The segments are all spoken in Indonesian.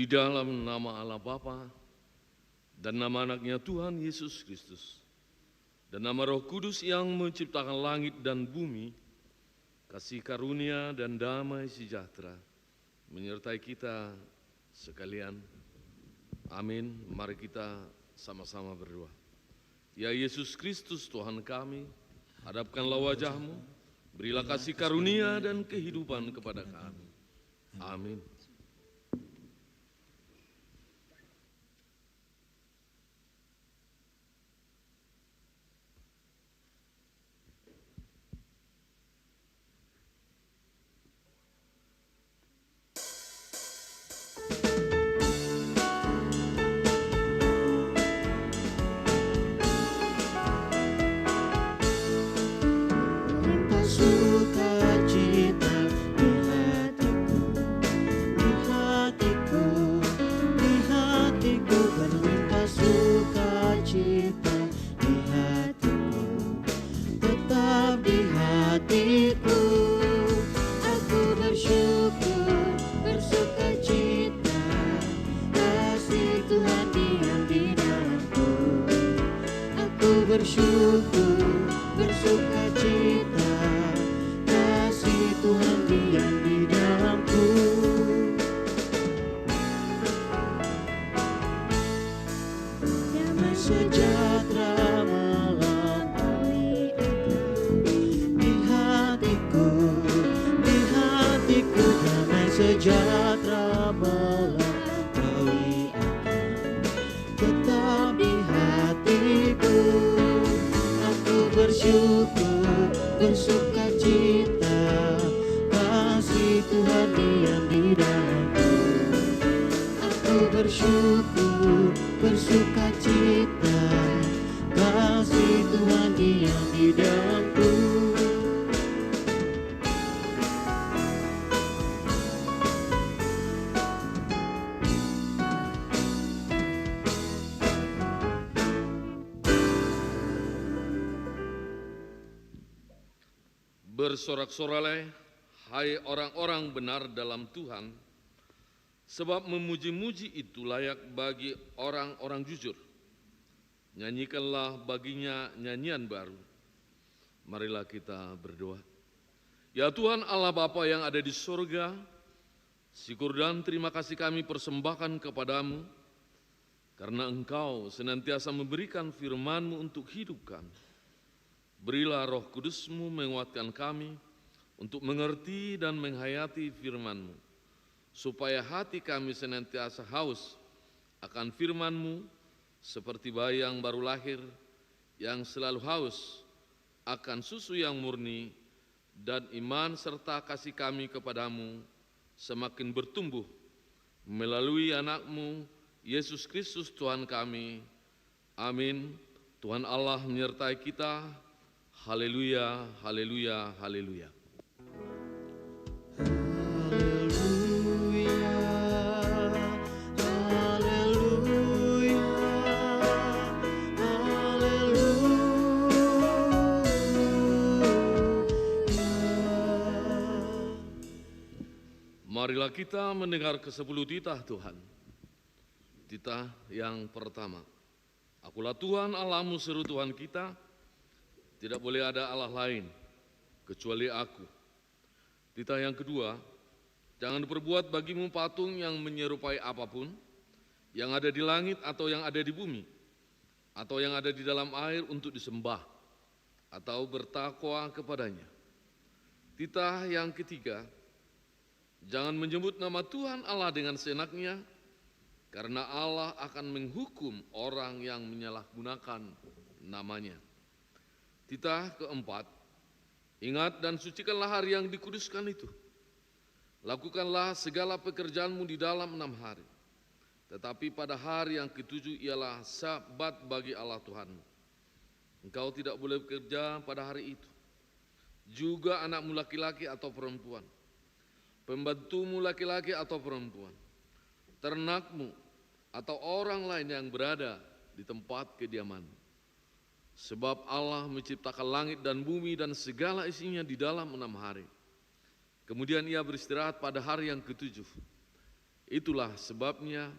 Di dalam nama Allah Bapa dan nama anaknya Tuhan Yesus Kristus dan nama Roh Kudus yang menciptakan langit dan bumi, kasih karunia dan damai sejahtera menyertai kita sekalian. Amin. Mari kita sama-sama berdoa. Ya Yesus Kristus Tuhan kami, hadapkanlah wajah-Mu, berilah kasih karunia dan kehidupan kepada kami. Amin. Bersorak-sorai, hai orang-orang benar dalam Tuhan, sebab memuji-muji itu layak bagi orang-orang jujur. Nyanyikanlah baginya nyanyian baru. Marilah kita berdoa. Ya Tuhan Allah Bapa yang ada di sorga, syukur dan terima kasih kami persembahkan kepadamu, karena Engkau senantiasa memberikan firman-Mu untuk hidup kami. Berilah Roh Kudus-Mu menguatkan kami untuk mengerti dan menghayati firman-Mu, supaya hati kami senantiasa haus akan firman-Mu seperti bayi yang baru lahir yang selalu haus akan susu yang murni, dan iman serta kasih kami kepadamu semakin bertumbuh melalui anak-Mu Yesus Kristus Tuhan kami. Amin. Tuhan Allah menyertai kita. Haleluya, haleluya, haleluya. Marilah kita mendengar ke-10 titah Tuhan. Titah yang pertama. Akulah Tuhan Allahmu, seru Tuhan kita, tidak boleh ada Allah lain kecuali aku. Titah yang kedua, jangan berbuat bagimu patung yang menyerupai apapun, yang ada di langit atau yang ada di bumi, atau yang ada di dalam air untuk disembah, atau bertakwa kepadanya. Titah yang ketiga, jangan menyebut nama Tuhan Allah dengan seenaknya, karena Allah akan menghukum orang yang menyalahgunakan namanya. Titah keempat, ingat dan sucikanlah hari yang dikuduskan itu. Lakukanlah segala pekerjaanmu di dalam 6 hari. Tetapi pada hari yang ke-7 ialah Sabat bagi Allah Tuhanmu. Engkau tidak boleh bekerja pada hari itu. Juga anakmu laki-laki atau perempuan, pembantumu laki-laki atau perempuan, ternakmu atau orang lain yang berada di tempat kediamanmu. Sebab Allah menciptakan langit dan bumi dan segala isinya di dalam 6 hari. Kemudian Ia beristirahat pada hari yang ke-7. Itulah sebabnya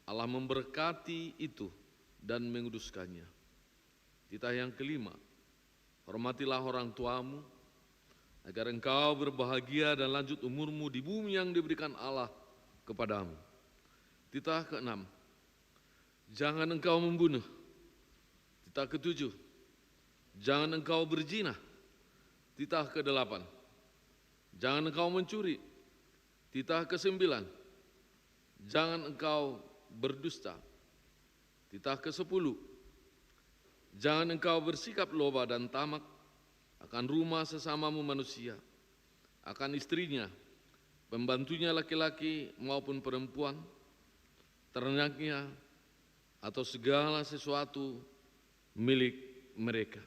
Allah memberkati itu dan menguduskannya. Titah yang kelima, hormatilah orang tuamu, agar engkau berbahagia dan lanjut umurmu di bumi yang diberikan Allah kepadamu. Titah keenam, jangan engkau membunuh. Titah ketujuh, jangan engkau berzina. Titah kedelapan, jangan engkau mencuri. Titah kesembilan, jangan engkau berdusta. Titah ke-10, jangan engkau bersikap loba dan tamak akan rumah sesamamu manusia, akan istrinya, pembantunya laki-laki maupun perempuan, ternaknya, atau segala sesuatu milik mereka.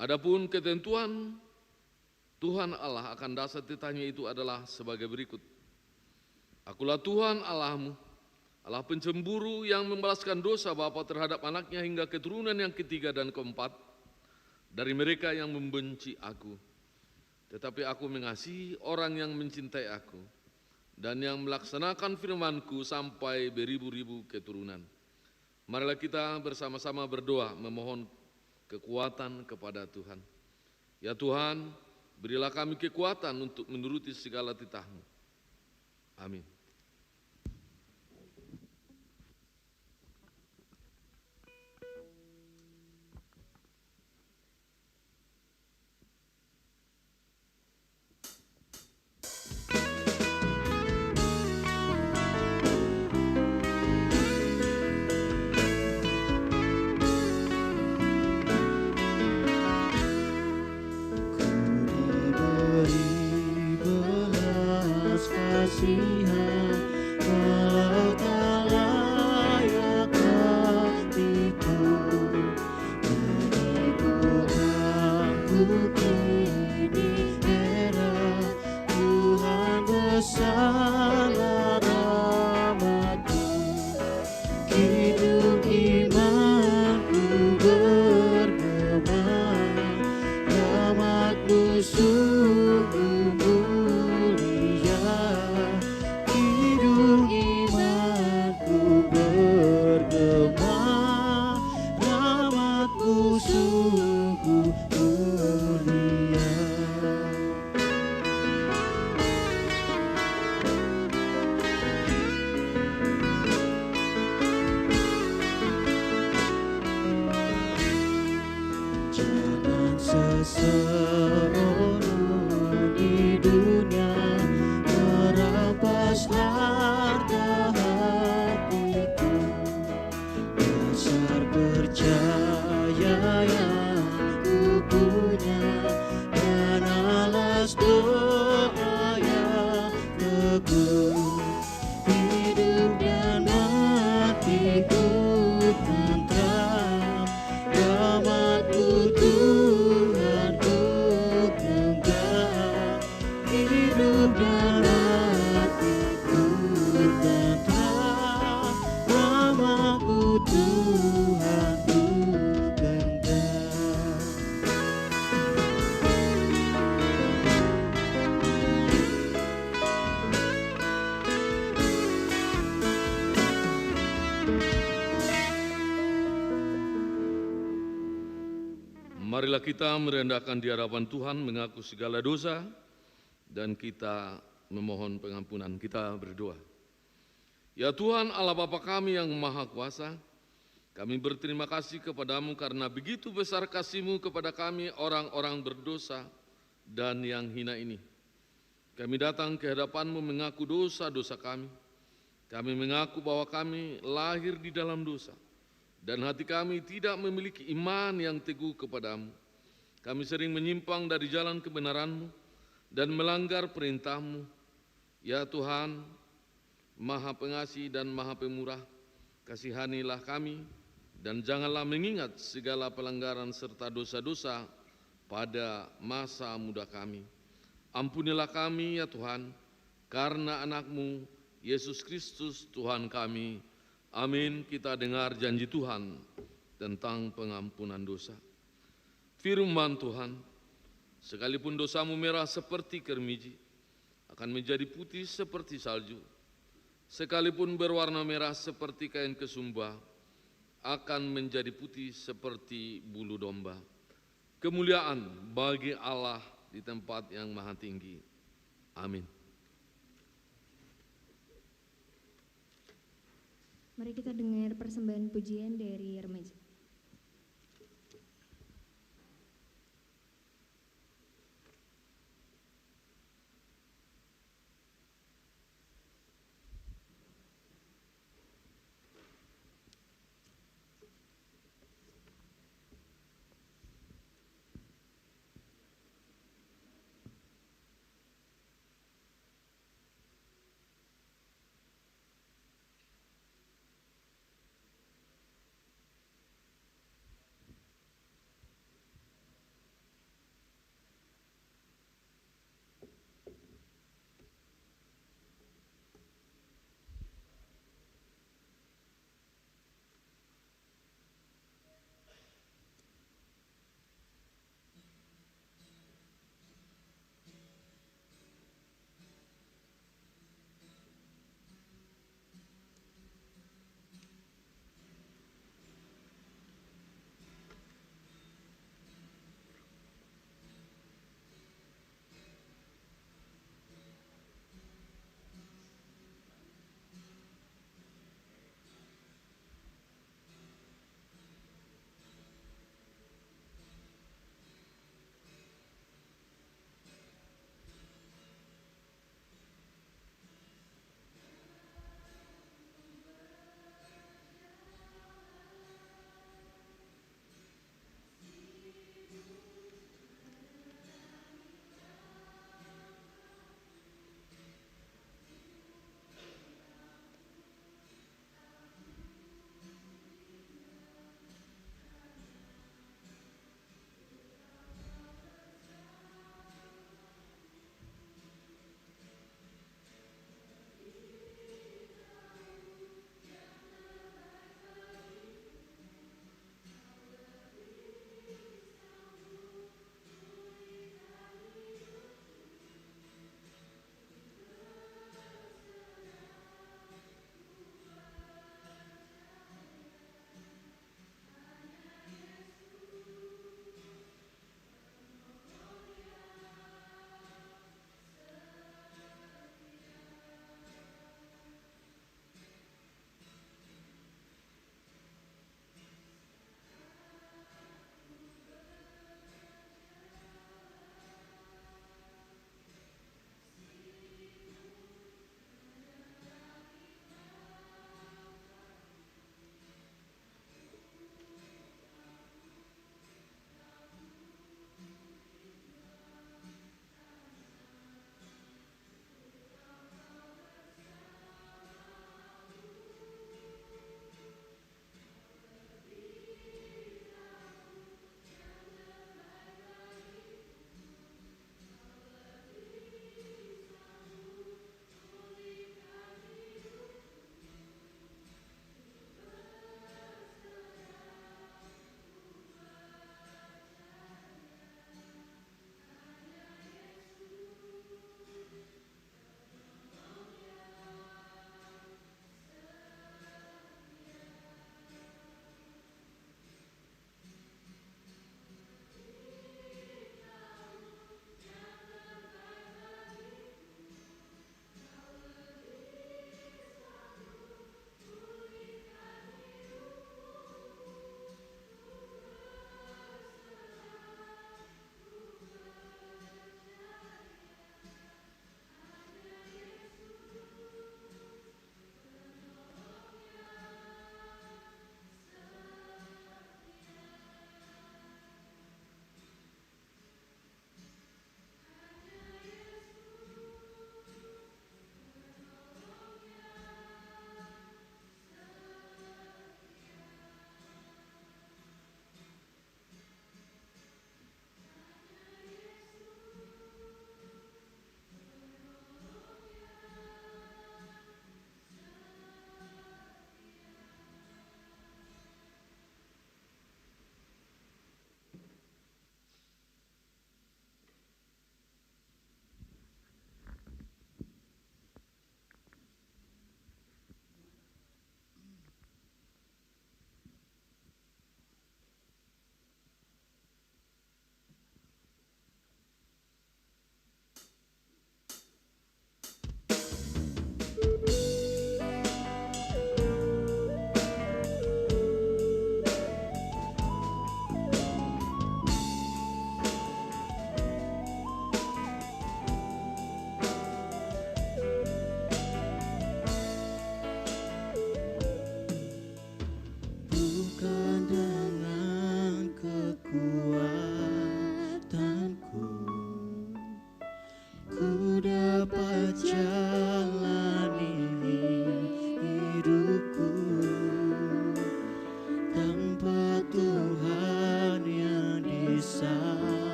Adapun ketentuan Tuhan Allah akan dasar titahnya itu adalah sebagai berikut. Akulah Tuhan Allahmu, Allah pencemburu yang membalaskan dosa bapa terhadap anaknya hingga keturunan yang ketiga dan keempat dari mereka yang membenci aku. Tetapi aku mengasihi orang yang mencintai aku dan yang melaksanakan firman-Ku sampai beribu-ribu keturunan. Marilah kita bersama-sama berdoa memohon kekuatan kepada Tuhan. Ya Tuhan, berilah kami kekuatan untuk menuruti segala titah-Mu. Amin. Marilah kita merendahkan di hadapan Tuhan, mengaku segala dosa, dan kita memohon pengampunan. Kita berdoa. Ya Tuhan Allah Bapa kami yang Maha Kuasa, kami berterima kasih kepadamu karena begitu besar kasih-Mu kepada kami orang-orang berdosa dan yang hina ini. Kami datang ke hadapan-Mu mengaku dosa-dosa kami. Kami mengaku bahwa kami lahir di dalam dosa. Dan hati kami tidak memiliki iman yang teguh kepadamu. Kami sering menyimpang dari jalan kebenaran-Mu dan melanggar perintah-Mu. Ya Tuhan, Maha Pengasih dan Maha Pemurah, kasihanilah kami dan janganlah mengingat segala pelanggaran serta dosa-dosa pada masa muda kami. Ampunilah kami ya Tuhan, karena anak-Mu Yesus Kristus Tuhan kami. Amin. Kita dengar janji Tuhan tentang pengampunan dosa. Firman Tuhan, sekalipun dosamu merah seperti kermiji, akan menjadi putih seperti salju. Sekalipun berwarna merah seperti kain kesumba, akan menjadi putih seperti bulu domba. Kemuliaan bagi Allah di tempat yang maha tinggi. Amin. Mari kita dengar persembahan pujian dari remaja.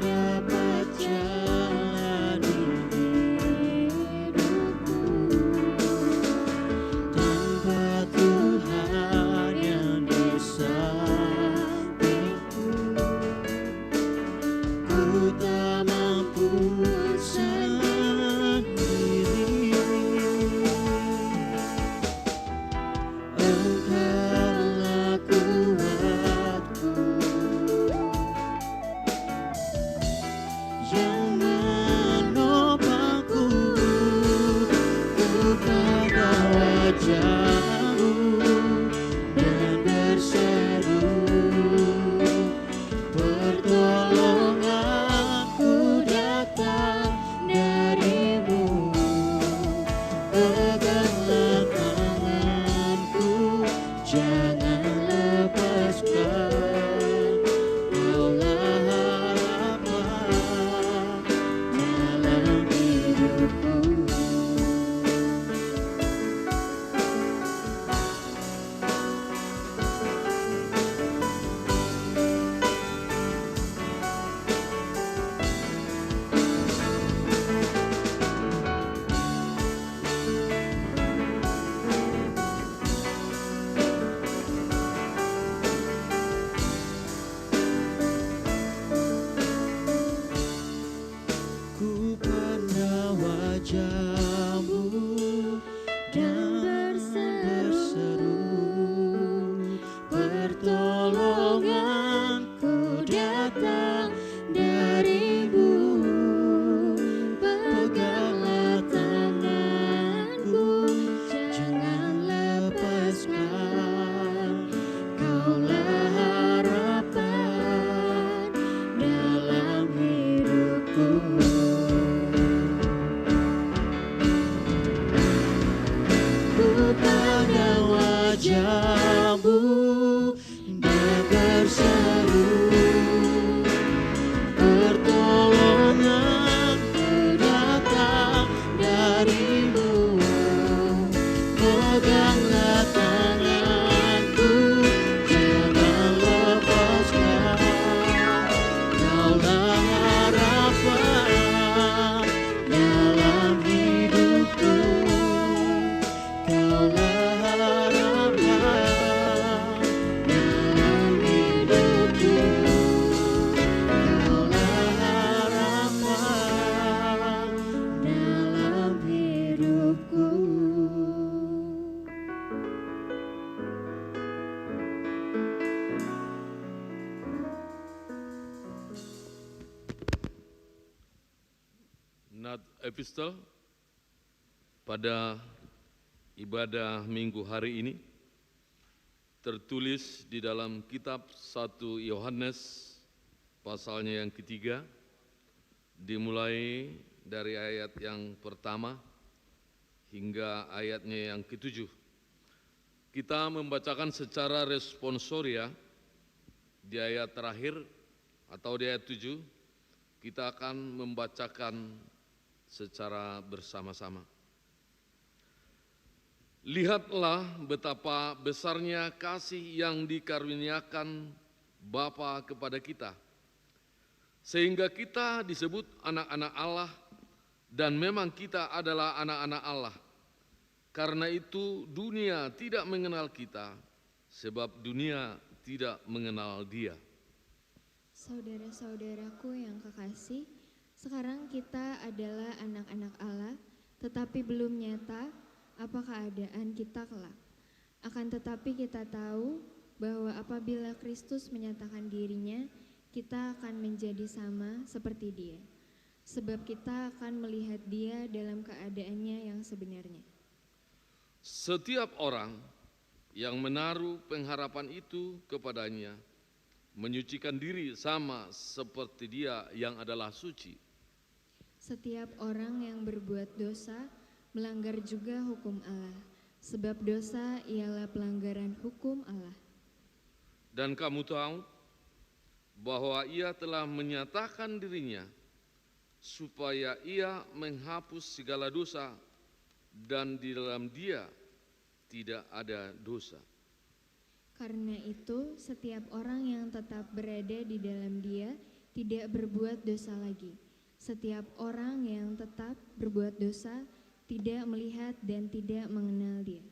dapat jalani hidupku tanpa Tuhan yang di sampingku. Ku tak mampu sendiri, Engkaulah kuatku yang menopangku. Ku pada wajah-Mu dan berseru, pertolonganku datang dari-Mu. Peganglah tanganku, jangan lepaskan. Kaulah harapan dalam hidupku. Ku pandang wajah-Mu dan berseru, pertolonganku datang dari-Mu. Peganglah tanganku, jangan lepaskan. Kaulah harapan dalam hidupku. Ku pandang wajah-Mu dan berseru, pertolonganku datang dari-Mu. Peganglah tanganku, jangan lepaskan. Kaulah harapan dalam hidupku. Kaulah harapan dalam hidupku. Kaulah harapan dalam hidupku. Nat Epistle pada ibadah minggu hari ini tertulis di dalam kitab 1 Yohanes pasalnya yang ketiga, dimulai dari ayat yang pertama hingga ayatnya yang ketujuh. Kita membacakan secara responsoria di ayat terakhir atau di ayat 7, kita akan membacakan secara bersama-sama. Lihatlah betapa besarnya kasih yang dikaruniakan Bapa kepada kita, sehingga kita disebut anak-anak Allah, dan memang kita adalah anak-anak Allah. Karena itu dunia tidak mengenal kita, sebab dunia tidak mengenal Dia. Saudara-saudaraku yang kekasih, sekarang kita adalah anak-anak Allah, tetapi belum nyata apa keadaan kita kelak. Akan tetapi kita tahu bahwa apabila Kristus menyatakan dirinya, kita akan menjadi sama seperti Dia, sebab kita akan melihat Dia dalam keadaannya yang sebenarnya. Setiap orang yang menaruh pengharapan itu kepadanya menyucikan diri sama seperti Dia yang adalah suci. Setiap orang yang berbuat dosa melanggar juga hukum Allah, sebab dosa ialah pelanggaran hukum Allah. Dan kamu tahu bahwa Ia telah menyatakan dirinya supaya Ia menghapus segala dosa, dan di dalam Dia tidak ada dosa. Karena itu, setiap orang yang tetap berada di dalam Dia tidak berbuat dosa lagi. Setiap orang yang tetap berbuat dosa tidak melihat dan tidak mengenal Dia.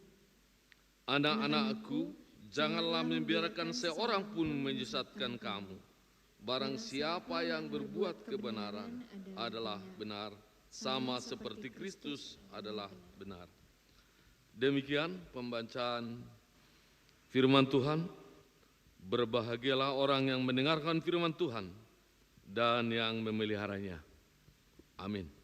Anak-anakku, janganlah membiarkan seorang pun menyesatkan kamu. Barang siapa yang berbuat kebenaran adalah benar, sama seperti Kristus adalah benar. Demikian pembacaan firman Tuhan. Berbahagialah orang yang mendengarkan firman Tuhan dan yang memeliharanya. Amin.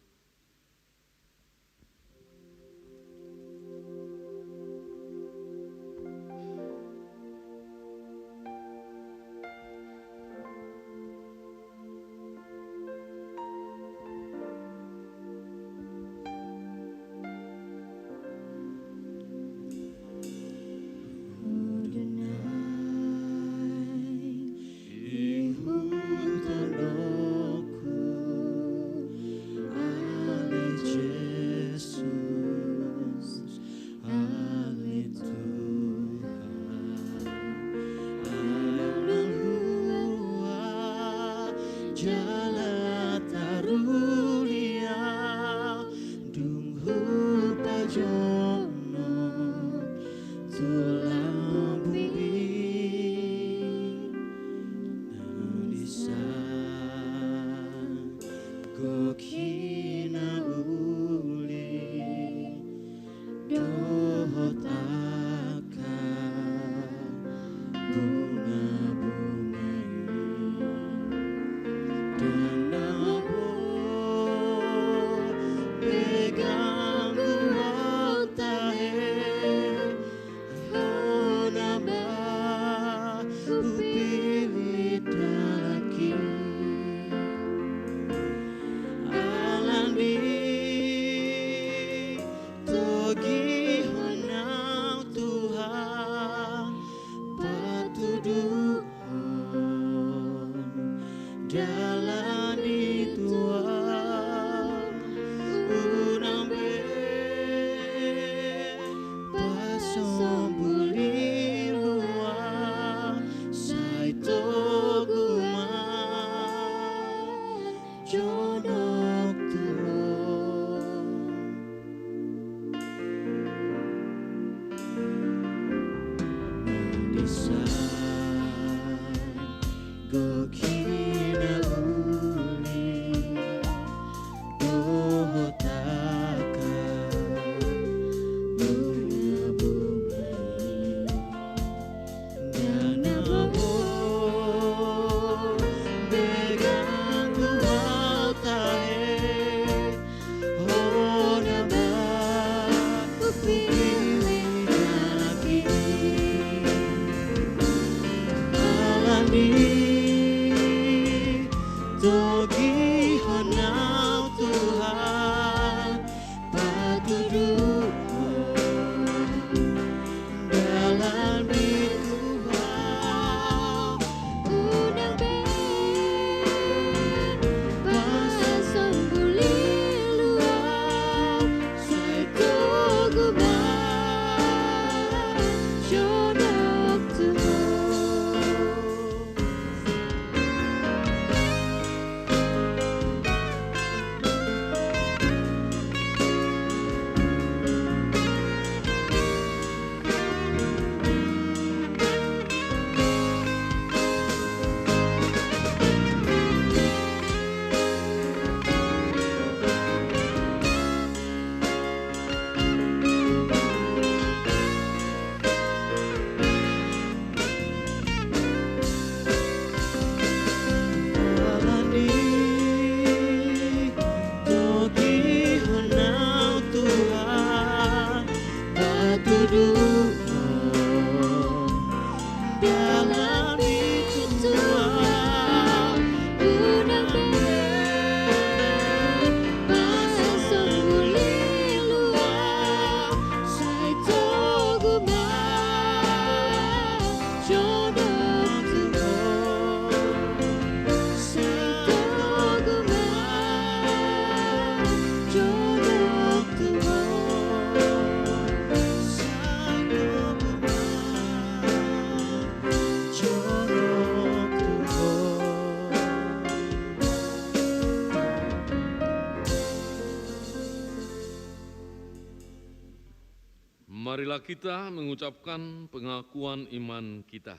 Marilah kita mengucapkan pengakuan iman kita.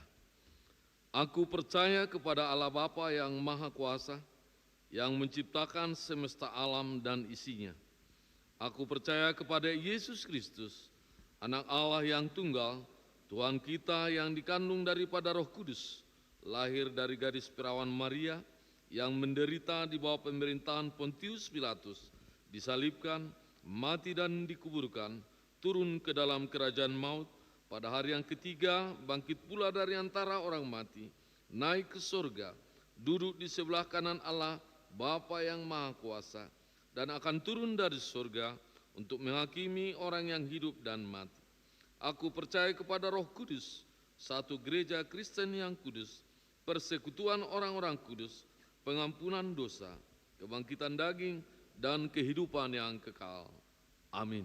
Aku percaya kepada Allah Bapa yang Maha Kuasa, yang menciptakan semesta alam dan isinya. Aku percaya kepada Yesus Kristus, Anak Allah yang tunggal, Tuhan kita yang dikandung daripada Roh Kudus, lahir dari gadis perawan Maria, yang menderita di bawah pemerintahan Pontius Pilatus, disalibkan, mati dan dikuburkan, turun ke dalam kerajaan maut, pada hari yang ketiga bangkit pula dari antara orang mati, naik ke surga, duduk di sebelah kanan Allah Bapa yang Maha Kuasa, dan akan turun dari surga untuk menghakimi orang yang hidup dan mati. Aku percaya kepada Roh Kudus, satu gereja Kristen yang kudus, persekutuan orang-orang kudus, pengampunan dosa, kebangkitan daging, dan kehidupan yang kekal. Amin.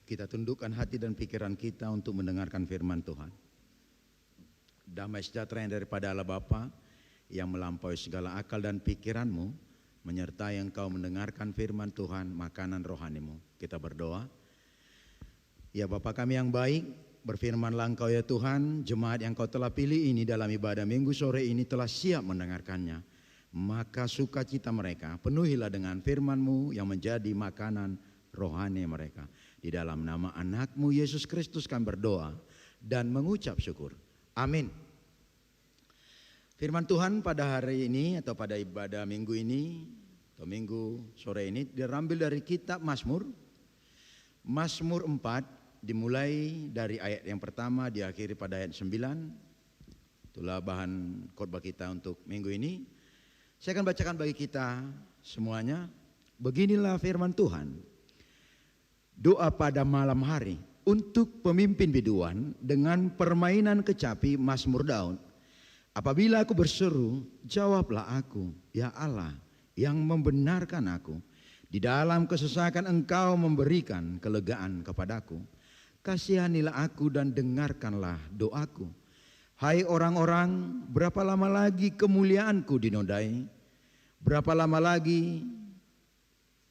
Kita tundukkan hati dan pikiran kita untuk mendengarkan firman Tuhan. Damai sejahtera yang daripada Allah Bapa yang melampaui segala akal dan pikiranmu menyertai engkau mendengarkan firman Tuhan, makanan rohanimu. Kita berdoa. Ya Bapa kami yang baik, berfirmanlah engkau ya Tuhan, jemaat yang kau telah pilih ini dalam ibadah minggu sore ini telah siap mendengarkannya. Maka sukacita mereka penuhilah dengan firman-Mu yang menjadi makanan rohani mereka. Di dalam nama anak-Mu Yesus Kristus kami berdoa dan mengucap syukur. Amin. Firman Tuhan pada hari ini atau pada ibadah minggu ini atau minggu sore ini diambil dari kitab Mazmur. Mazmur 4 dimulai dari ayat yang pertama diakhiri pada ayat 9. Itulah bahan khotbah kita untuk minggu ini. Saya akan bacakan bagi kita semuanya. Beginilah firman Tuhan. Doa pada malam hari untuk pemimpin biduan dengan permainan kecapi Mazmur Daud. Apabila aku berseru, jawablah aku, ya Allah yang membenarkan aku. Di dalam kesesakan engkau memberikan kelegaan kepadaku. Kasihanilah aku dan dengarkanlah doaku. Hai orang-orang, berapa lama lagi kemuliaanku dinodai? Berapa lama lagi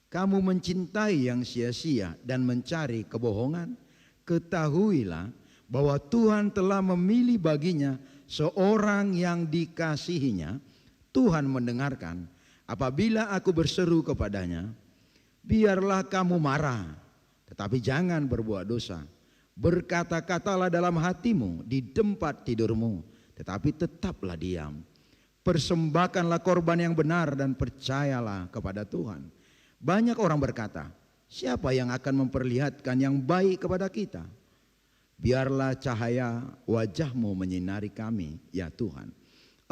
kamu mencintai yang sia-sia dan mencari kebohongan? Ketahuilah bahwa Tuhan telah memilih baginya seorang yang dikasihinya. Tuhan mendengarkan apabila aku berseru kepadanya. Biarlah kamu marah, tetapi jangan berbuat dosa. Berkata-katalah dalam hatimu di tempat tidurmu, tetapi tetaplah diam. Persembahkanlah korban yang benar dan percayalah kepada Tuhan. Banyak orang berkata, siapa yang akan memperlihatkan yang baik kepada kita? Biarlah cahaya wajahmu menyinari kami, ya Tuhan.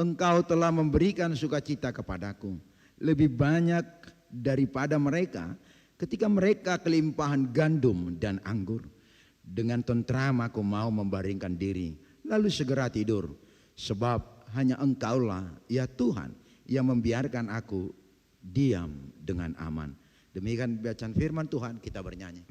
Engkau telah memberikan sukacita kepadaku, lebih banyak daripada mereka ketika mereka kelimpahan gandum dan anggur. Dengan tentram aku mau membaringkan diri, lalu segera tidur. Sebab hanya engkaulah, ya Tuhan, yang membiarkan aku diam dengan aman. Demikian bacaan firman Tuhan, kita bernyanyi.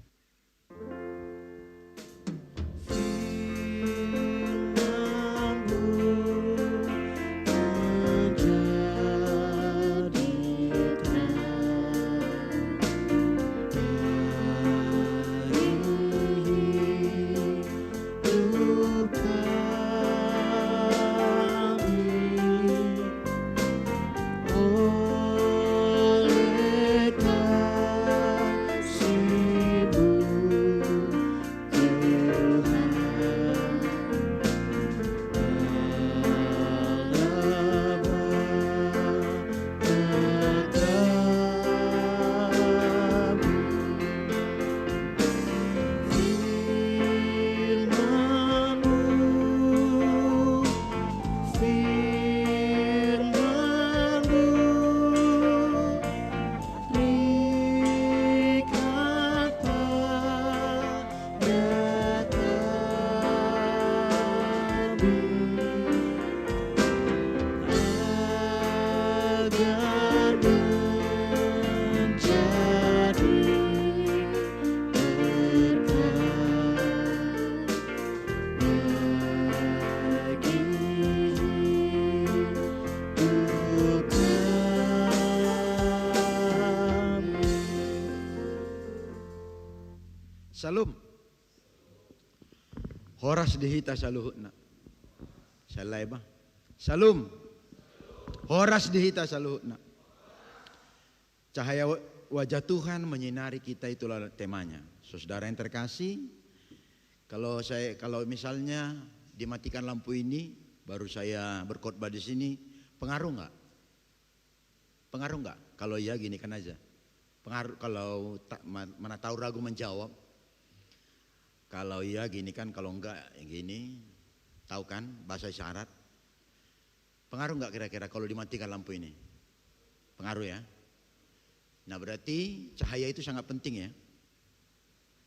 Salum. Horas dihita saluhutna. Salai ba? Salum. Horas dihita saluhutna. Cahaya wajah Tuhan menyinari kita, itulah temanya. Saudara yang terkasih, kalau misalnya dimatikan lampu ini, baru saya berkhotbah di sini, pengaruh nggak? Pengaruh nggak? Kalau iya gini kan aja. Pengaruh kalau mana tahu ragu menjawab. Kalau iya gini kan, kalau enggak gini, tahu kan bahasa isyarat. Pengaruh enggak kira-kira kalau dimatikan lampu ini? Pengaruh ya. Nah berarti cahaya itu sangat penting ya.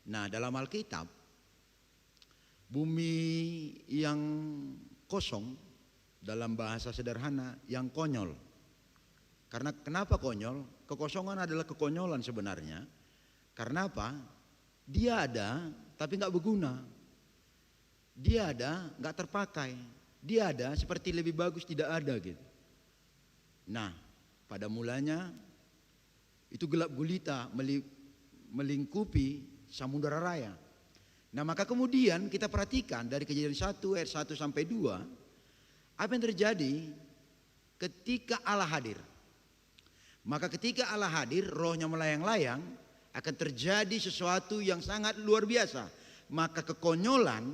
Nah dalam Alkitab, bumi yang kosong dalam bahasa sederhana yang konyol. Karena kenapa konyol? Kekosongan adalah kekonyolan sebenarnya. Karena apa? Dia ada tapi nggak berguna. Dia ada nggak terpakai. Dia ada seperti lebih bagus tidak ada gitu. Nah, pada mulanya itu gelap gulita melingkupi Samudra Raya. Nah, maka kemudian kita perhatikan dari Kejadian 1 ayat 1 sampai 2, apa yang terjadi ketika Allah hadir. Maka ketika Allah hadir, rohnya melayang-layang, akan terjadi sesuatu yang sangat luar biasa. Maka kekonyolan,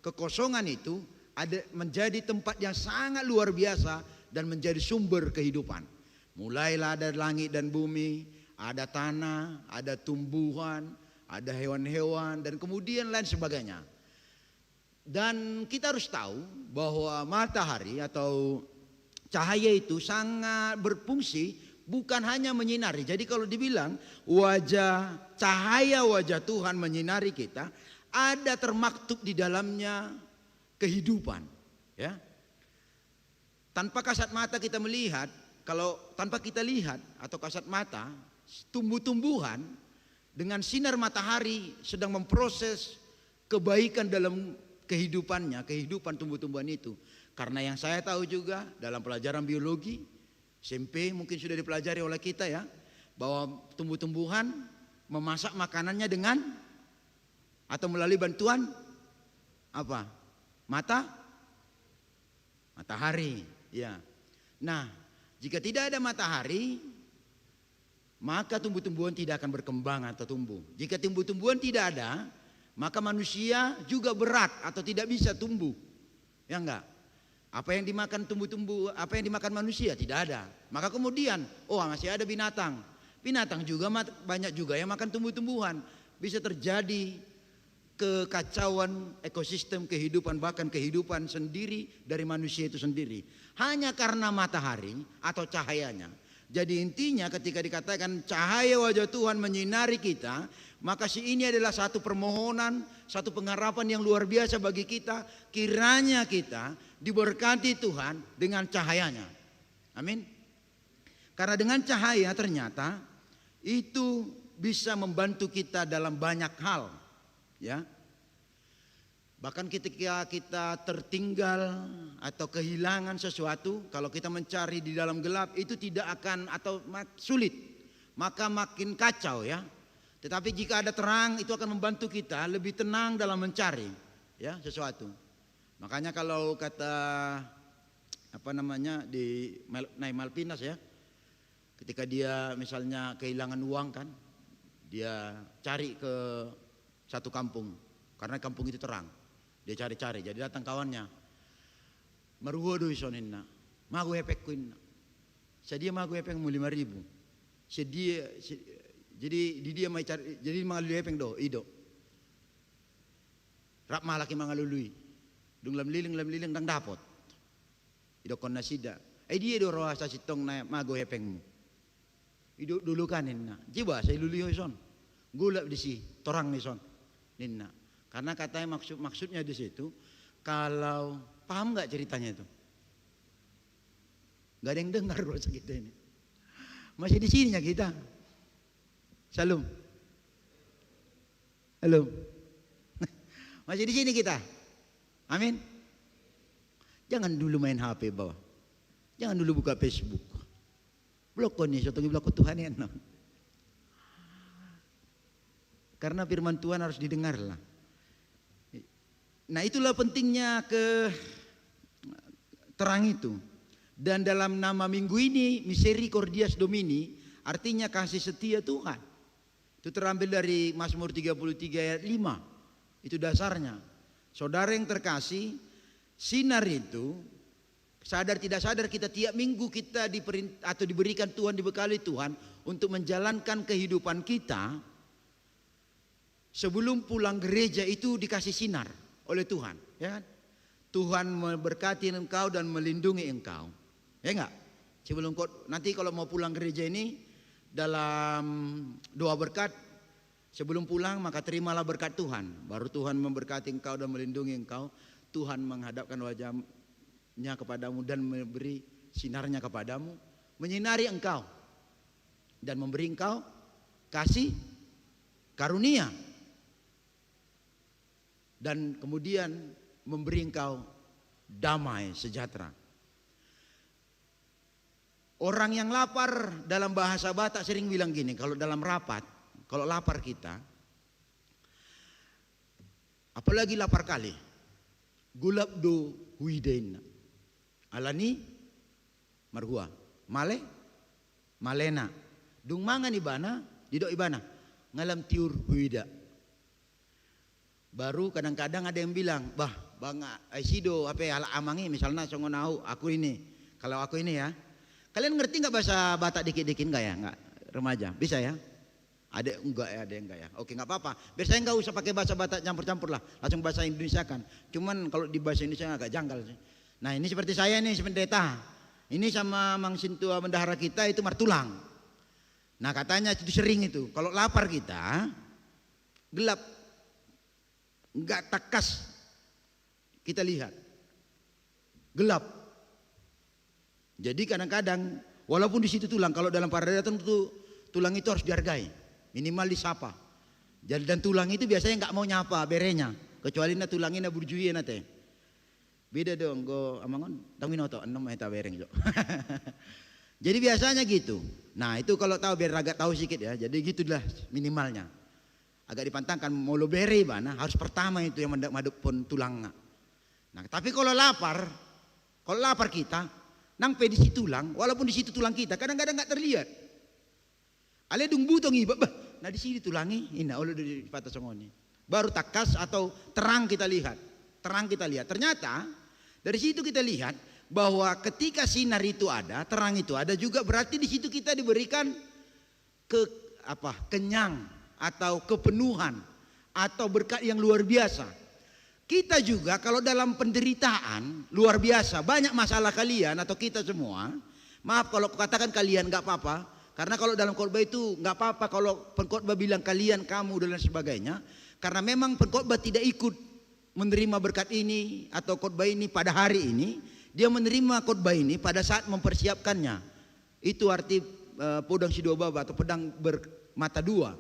kekosongan itu ada menjadi tempat yang sangat luar biasa dan menjadi sumber kehidupan. Mulailah ada langit dan bumi, ada tanah, ada tumbuhan, ada hewan-hewan dan kemudian lain sebagainya. Dan kita harus tahu bahwa matahari atau cahaya itu sangat berfungsi bukan hanya menyinari. Jadi kalau dibilang cahaya wajah Tuhan menyinari kita, ada termaktub di dalamnya kehidupan, ya. Tanpa kasat mata kita melihat, kalau tanpa kita lihat atau kasat mata, tumbuh-tumbuhan dengan sinar matahari sedang memproses kebaikan dalam kehidupannya, kehidupan tumbuh-tumbuhan itu. Karena yang saya tahu juga dalam pelajaran biologi SMP mungkin sudah dipelajari oleh kita ya, bahwa tumbuh-tumbuhan memasak makanannya dengan atau melalui bantuan apa? Matahari, ya. Nah, jika tidak ada matahari, maka tumbuh-tumbuhan tidak akan berkembang atau tumbuh. Jika tumbuh-tumbuhan tidak ada, maka manusia juga berat atau tidak bisa tumbuh. Ya enggak? Apa yang dimakan tumbuh-tumbuh, apa yang dimakan manusia tidak ada. Maka kemudian, masih ada binatang. Binatang juga banyak juga yang makan tumbuh-tumbuhan. Bisa terjadi kekacauan ekosistem kehidupan, bahkan kehidupan sendiri dari manusia itu sendiri. Hanya karena matahari atau cahayanya. Jadi intinya ketika dikatakan cahaya wajah Tuhan menyinari kita, maka ini adalah satu permohonan, satu pengharapan yang luar biasa bagi kita. Kiranya kita diberkati Tuhan dengan cahayanya. Amin. Karena dengan cahaya ternyata itu bisa membantu kita dalam banyak hal, ya. Bahkan ketika kita tertinggal atau kehilangan sesuatu, kalau kita mencari di dalam gelap itu tidak akan atau sulit, maka makin kacau ya. Tetapi jika ada terang itu akan membantu kita lebih tenang dalam mencari ya sesuatu. Makanya kalau kata di Nay Malpinas ya, ketika dia misalnya kehilangan uang kan, dia cari ke satu kampung karena kampung itu terang. Dia cari-cari, jadi datang kawannya. Maruhodo isoninna, magu hepek kuinna. Sedia magu hepek mu 5.000. Jadi di dia mai cari, jadi mangalulu hepeng do, ido. Rap malaki mangalului. Dung lam liling dang dapot. Ido kon nasida. Dia do roa sa sitong na magu hepeng mu. Ido dulu kaninna. Jiba sa iluluyo ison. Gulap di si torang ni son. Ninna. Karena katanya maksudnya di situ, kalau paham nggak ceritanya itu? Nggak ada yang dengar kalau kita ini. Masih di sininya kita. Salam. Halo. Masih di sini kita. Amin. Jangan dulu main HP bawah. Jangan dulu buka Facebook. Blok nih, sotongi blok Tuhan ya. Karena firman Tuhan harus didengar lah. Nah itulah pentingnya terang itu. Dan dalam nama minggu ini Misericordias Domini artinya kasih setia Tuhan. Itu terambil dari Mazmur 33 ayat 5. Itu dasarnya. Saudara yang terkasih, sinar itu sadar tidak sadar kita tiap minggu kita diberikan Tuhan, dibekali Tuhan untuk menjalankan kehidupan kita. Sebelum pulang gereja itu dikasih sinar oleh Tuhan, ya kan? Tuhan memberkati engkau dan melindungi engkau, ya enggak? Sebelum nanti kalau mau pulang gereja ini dalam doa berkat, sebelum pulang maka terimalah berkat Tuhan. Baru Tuhan memberkati engkau dan melindungi engkau. Tuhan menghadapkan wajahnya kepadamu dan memberi sinarnya kepadamu, menyinari engkau dan memberi engkau kasih karunia. dan kemudian memberi engkau damai sejahtera. Orang yang lapar dalam bahasa Batak sering bilang gini, kalau dalam rapat, kalau lapar kita, apalagi lapar kali, gulab do huidain, alani marhua, male, malena, dung mangan ibana, didok ibana, ngalam tiur huida. Baru kadang-kadang ada yang bilang, bah, bang Aisido, apa ya, ala amangi, misalnya songonau, aku ini, kalau aku ini ya. Kalian ngerti nggak bahasa Batak dikit-dikit nggak ya? Nggak, remaja, bisa ya? Ada enggak ya, ada yang enggak ya? Oke, nggak apa-apa. Biasanya nggak usah pakai bahasa Batak campur-campur lah, langsung bahasa Indonesia kan. Cuman kalau di bahasa Indonesia agak janggal sih. Nah ini seperti saya nih, pendeta. Ini sama Mang Sintua bendahara kita itu martulang. Nah katanya itu sering itu, kalau lapar kita gelap, nggak takas, kita lihat gelap. Jadi kadang-kadang walaupun di situ tulang, kalau dalam paradatan itu tulang itu harus dihargai, minimal disapa. Dan tulang itu biasanya nggak mau nyapa berenya, kecuali na tulangnya na burjuye nate. Beda dong, go amangon tangin oto enam eta bereng jo. Jadi biasanya gitu. Nah itu kalau tahu biar agak tahu sedikit ya. Jadi gitulah minimalnya. Agak dipantangkan mau lo bere bana harus pertama itu yang madep pun tulangnya. Nah tapi kalau lapar kita nang pedisi tulang, walaupun di situ tulang kita kadang-kadang nggak terlihat. Ale dung butong iba, bah, nah di sini tulangi, ina oleh di patah songoni. Baru takas atau terang kita lihat, Ternyata dari situ kita lihat bahwa ketika sinar itu ada, terang itu ada juga berarti di situ kita diberikan kenyang atau kepenuhan atau berkat yang luar biasa. Kita juga kalau dalam penderitaan luar biasa, banyak masalah kalian atau kita semua, maaf kalau katakan kalian nggak apa-apa, karena kalau dalam khotbah itu nggak apa-apa kalau pengkhotbah bilang kalian, kamu dan lain sebagainya, karena memang pengkhotbah tidak ikut menerima berkat ini atau khotbah ini pada hari ini, dia menerima khotbah ini pada saat mempersiapkannya. Itu arti podang si dua baba atau pedang bermata dua.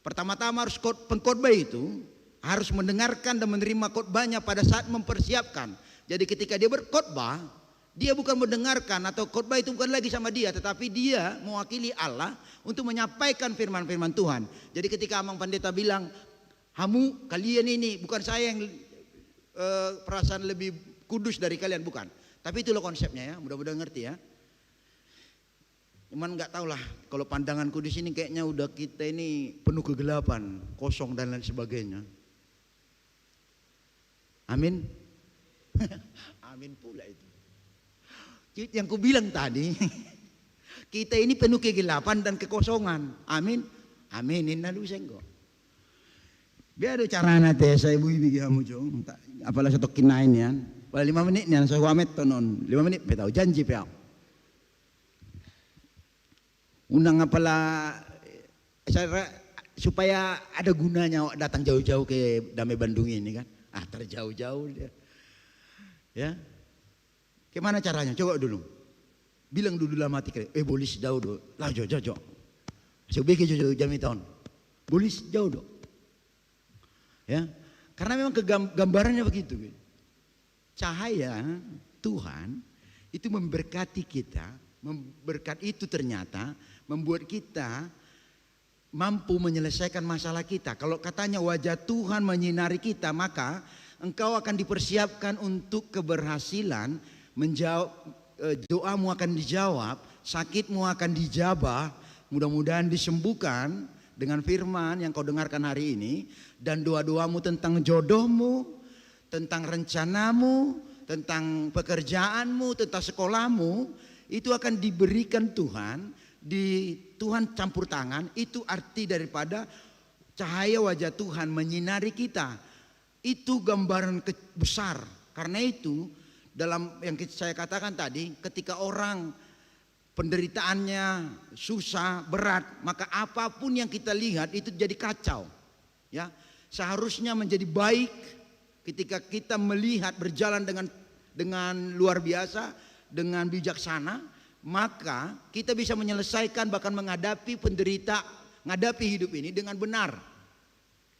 Pertama-tama harus pengkhotbah itu harus mendengarkan dan menerima khotbahnya pada saat mempersiapkan. Jadi ketika dia berkhotbah, dia bukan mendengarkan atau khotbah itu bukan lagi sama dia, tetapi dia mewakili Allah untuk menyampaikan firman-firman Tuhan. Jadi ketika Amang Pendeta bilang, kalian ini bukan saya yang perasaan lebih kudus dari kalian, bukan. Tapi itulah konsepnya ya, mudah-mudahan ngerti ya. Cuman nggak tahu lah kalau pandangan kudus ini kayaknya udah kita ini penuh kegelapan, kosong dan lain sebagainya. Amin. Amin pula itu. Yang ku bilang tadi, kita ini penuh kegelapan dan kekosongan. Amin. Aminin na luseng ko. Biar ada cara nate saya ibu ibu kamu jong. Apalah satu kinain yan. Pada 5 menit niyan saya wamet tonon. 5 menit petau janji petau. Unang apala supaya ada gunanya datang jauh-jauh ke Damai Bandung ini kan. Terjauh-jauh dia. Ya. Gimana caranya? Coba dulu. Bilang dulu dalam hati kalian, bolis jauh do. Lah jauh. Sebeke jauh jami tahun. Bolis jauh do. Ya. Karena memang gambarannya begitu. Cahaya Tuhan itu memberkati kita. Berkat itu ternyata membuat kita mampu menyelesaikan masalah kita. Kalau katanya wajah Tuhan menyinari kita, maka engkau akan dipersiapkan untuk keberhasilan, doamu akan dijawab, sakitmu akan dijabah, mudah-mudahan disembuhkan dengan firman yang kau dengarkan hari ini, dan doa-doamu tentang jodohmu, tentang rencanamu, tentang pekerjaanmu, tentang sekolahmu, itu akan diberikan Tuhan. Tuhan campur tangan, itu arti daripada cahaya wajah Tuhan menyinari kita. Itu gambaran besar. Karena itu dalam yang saya katakan tadi, ketika orang penderitaannya susah, berat, maka apapun yang kita lihat itu jadi kacau. Ya, seharusnya menjadi baik ketika kita melihat berjalan dengan luar biasa, dengan bijaksana. Maka kita bisa menyelesaikan bahkan menghadapi menghadapi hidup ini dengan benar.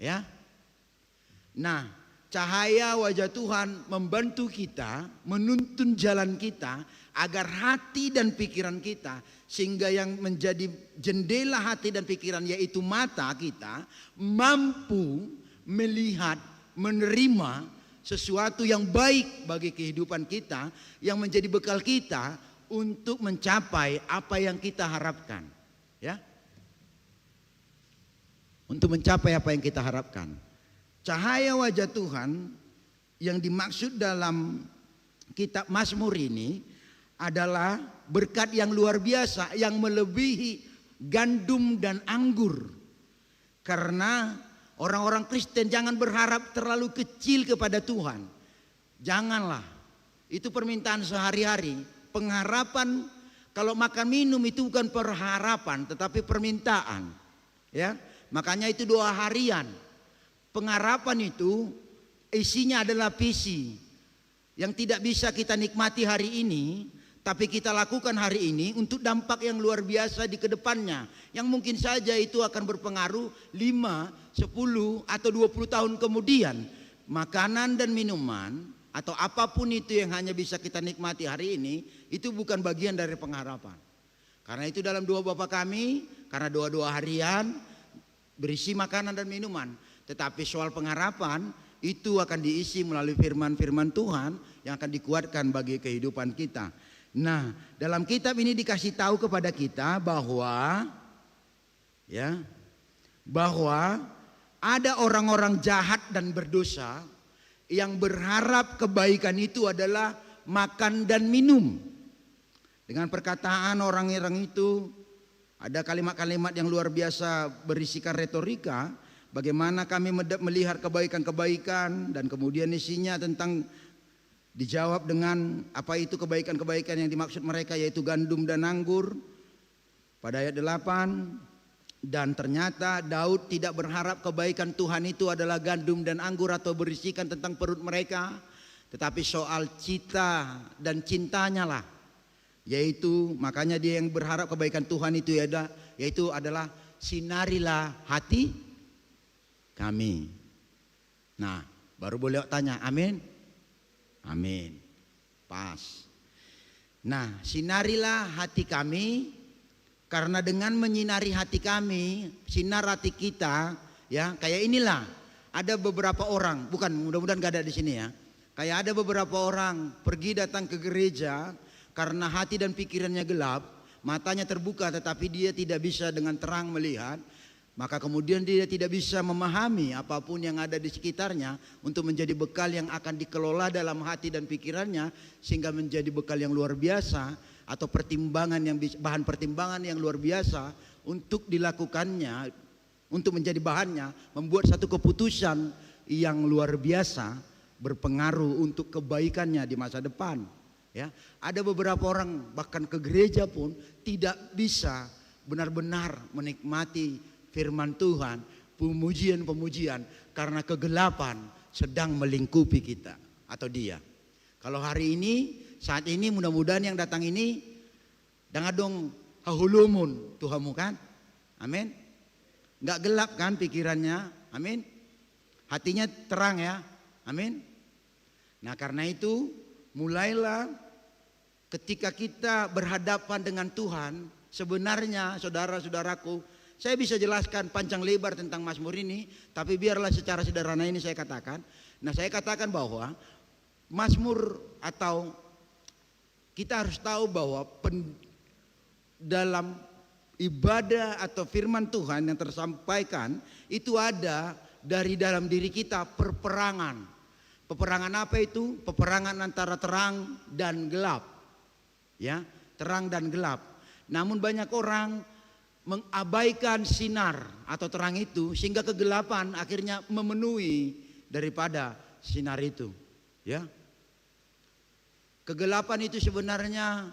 Ya. Nah, cahaya wajah Tuhan membantu kita, menuntun jalan kita agar hati dan pikiran kita, sehingga yang menjadi jendela hati dan pikiran yaitu mata kita, mampu melihat, menerima sesuatu yang baik bagi kehidupan kita, yang menjadi bekal kita untuk mencapai apa yang kita harapkan, ya. Untuk mencapai apa yang kita harapkan. Cahaya wajah Tuhan yang dimaksud dalam kitab Mazmur ini adalah berkat yang luar biasa yang melebihi gandum dan anggur. Karena orang-orang Kristen jangan berharap terlalu kecil kepada Tuhan. Janganlah. Itu permintaan sehari-hari. Pengharapan, kalau makan minum itu bukan perharapan tetapi permintaan. Ya, makanya itu doa harian. Pengharapan itu isinya adalah visi yang tidak bisa kita nikmati hari ini, tapi kita lakukan hari ini untuk dampak yang luar biasa di kedepannya, yang mungkin saja itu akan berpengaruh 5, 10 atau 20 tahun kemudian. Makanan dan minuman atau apapun itu yang hanya bisa kita nikmati hari ini, itu bukan bagian dari pengharapan. Karena itu dalam doa Bapa kami, karena doa-doa harian berisi makanan dan minuman. Tetapi soal pengharapan itu akan diisi melalui firman-firman Tuhan yang akan dikuatkan bagi kehidupan kita. Nah, dalam kitab ini dikasih tahu kepada kita bahwa ada orang-orang jahat dan berdosa yang berharap kebaikan itu adalah makan dan minum. Dengan perkataan orang-orang itu ada kalimat-kalimat yang luar biasa berisikan retorika. Bagaimana kami melihat kebaikan-kebaikan, dan kemudian isinya tentang dijawab dengan apa itu kebaikan-kebaikan yang dimaksud mereka, yaitu gandum dan anggur. Pada ayat 8, dan ternyata Daud tidak berharap kebaikan Tuhan itu adalah gandum dan anggur atau berisikan tentang perut mereka, tetapi soal cita dan cintanya lah. Yaitu makanya dia yang berharap kebaikan Tuhan itu yaitu adalah sinarilah hati kami. Nah, baru boleh tanya, amin? Amin. Pas. Nah, sinarilah hati kami, karena dengan menyinari hati kami, sinar hati kita, ya, kayak inilah. Ada beberapa orang, bukan, mudah-mudahan gak ada di sini ya. Kayak ada beberapa orang pergi datang ke gereja karena hati dan pikirannya gelap, matanya terbuka tetapi dia tidak bisa dengan terang melihat. Maka kemudian dia tidak bisa memahami apapun yang ada di sekitarnya untuk menjadi bekal yang akan dikelola dalam hati dan pikirannya, sehingga menjadi bekal yang luar biasa atau pertimbangan yang bahan pertimbangan yang luar biasa untuk dilakukannya, untuk menjadi bahannya membuat satu keputusan yang luar biasa berpengaruh untuk kebaikannya di masa depan. Ya, ada beberapa orang bahkan ke gereja pun tidak bisa benar-benar menikmati firman Tuhan, pemujian-pemujian, karena kegelapan sedang melingkupi kita atau dia. Kalau hari ini, saat ini mudah-mudahan yang datang ini dengan dong hahulumun Tuhanmu kan, amin. Nggak gelap kan pikirannya, amin. Hatinya terang ya, amin. Nah karena itu mulailah ketika kita berhadapan dengan Tuhan, sebenarnya saudara-saudaraku, saya bisa jelaskan panjang lebar tentang Mazmur ini, tapi biarlah secara sederhana ini saya katakan. Nah, saya katakan bahwa Mazmur atau kita harus tahu bahwa dalam ibadah atau firman Tuhan yang tersampaikan itu ada dari dalam diri kita peperangan. Peperangan apa itu? Peperangan antara terang dan gelap. Ya, terang dan gelap. Namun banyak orang mengabaikan sinar atau terang itu, sehingga kegelapan akhirnya memenuhi daripada sinar itu. Ya, kegelapan itu sebenarnya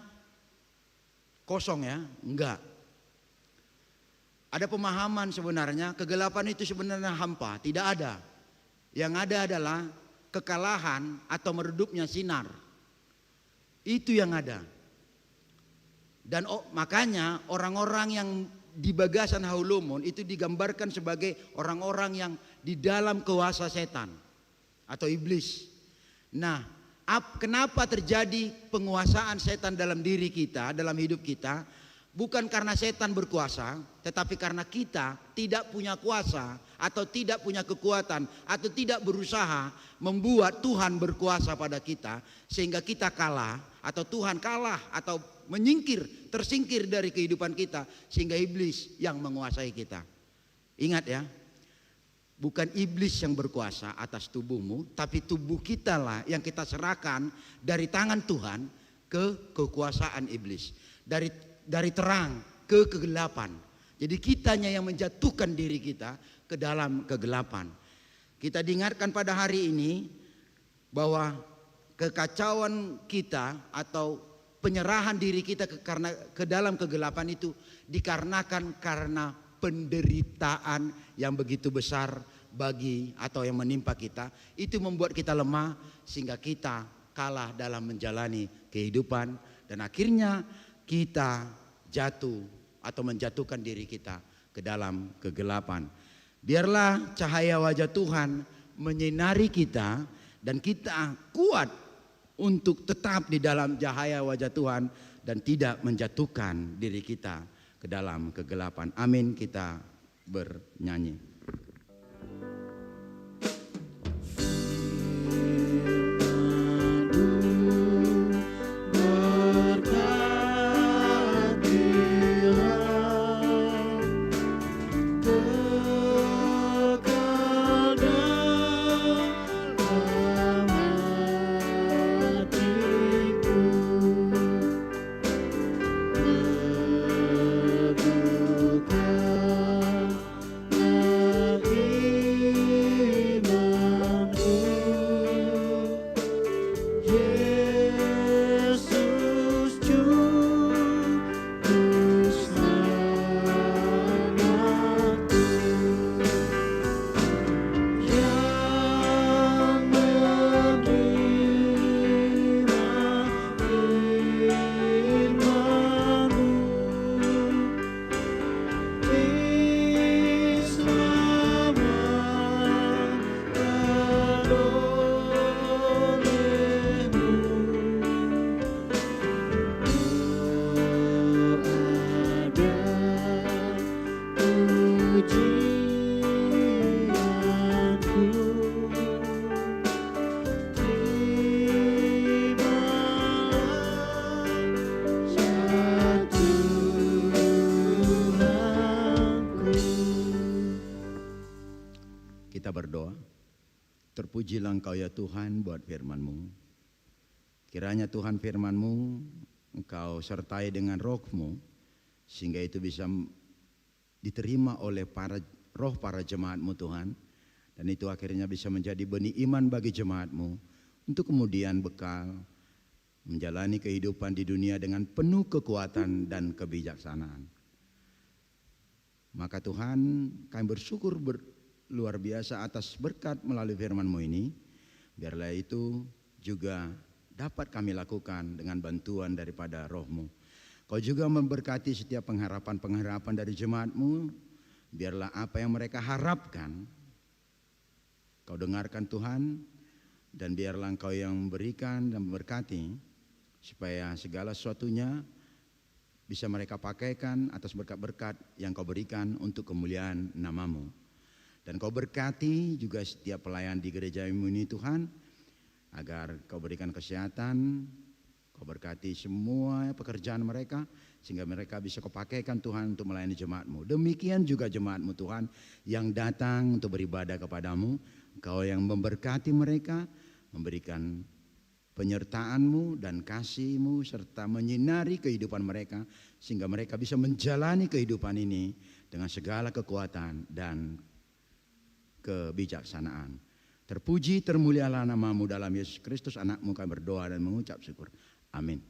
kosong ya, enggak. Ada pemahaman sebenarnya kegelapan itu sebenarnya hampa, tidak ada. Yang ada adalah kekalahan atau meredupnya sinar. Itu yang ada. Dan makanya orang-orang yang di bagasan Hahulumun itu digambarkan sebagai orang-orang yang di dalam kuasa setan. atau iblis. Nah, kenapa terjadi penguasaan setan dalam diri kita, dalam hidup kita? Bukan karena setan berkuasa, tetapi karena kita tidak punya kuasa atau tidak punya kekuatan atau tidak berusaha membuat Tuhan berkuasa pada kita sehingga kita kalah atau Tuhan kalah atau menyingkir, tersingkir dari kehidupan kita sehingga iblis yang menguasai kita. Ingat ya, bukan iblis yang berkuasa atas tubuhmu, tapi tubuh kita lah yang kita serahkan dari tangan Tuhan ke kekuasaan iblis. Dari terang ke kegelapan. Jadi kitanya yang menjatuhkan diri kita ke dalam kegelapan. Kita diingatkan pada hari ini bahwa kekacauan kita atau penyerahan diri kita ke dalam kegelapan itu dikarenakan karena penderitaan yang begitu besar bagi atau yang menimpa kita. Itu membuat kita lemah sehingga kita kalah dalam menjalani kehidupan dan akhirnya kita jatuh atau menjatuhkan diri kita ke dalam kegelapan. Biarlah cahaya wajah Tuhan menyinari kita dan kita kuat untuk tetap di dalam cahaya wajah Tuhan dan tidak menjatuhkan diri kita ke dalam kegelapan. Amin, kita bernyanyi. Kita berdoa. Terpujilah Engkau ya Tuhan buat firman-Mu. Kiranya Tuhan firman-Mu Engkau sertai dengan roh-Mu sehingga itu bisa diterima oleh para jemaat-Mu Tuhan. Dan itu akhirnya bisa menjadi benih iman bagi jemaat-Mu untuk kemudian bekal menjalani kehidupan di dunia dengan penuh kekuatan dan kebijaksanaan. Maka Tuhan, kami bersyukur luar biasa atas berkat melalui firman-Mu ini. Biarlah itu juga dapat kami lakukan dengan bantuan daripada roh-Mu. Kau juga memberkati setiap pengharapan-pengharapan dari jemaat-Mu. Biarlah apa yang mereka harapkan Kau dengarkan Tuhan, dan biarlah Engkau yang memberikan dan memberkati supaya segala sesuatunya bisa mereka pakaikan atas berkat-berkat yang Kau berikan untuk kemuliaan nama-Mu. Dan Kau berkati juga setiap pelayan di gereja-Mu ini Tuhan, agar Kau berikan kesehatan, Kau berkati semua pekerjaan mereka, sehingga mereka bisa Kau pakaikan Tuhan untuk melayani jemaat-Mu. Demikian juga jemaat-Mu Tuhan yang datang untuk beribadah kepadamu, Kau yang memberkati mereka, memberikan penyertaan-Mu dan kasih-Mu serta menyinari kehidupan mereka, sehingga mereka bisa menjalani kehidupan ini dengan segala kekuatan dan kebijaksanaan. Terpuji termulialah nama-Mu dalam Yesus Kristus anak-Mu, kami berdoa dan mengucap syukur. Amin.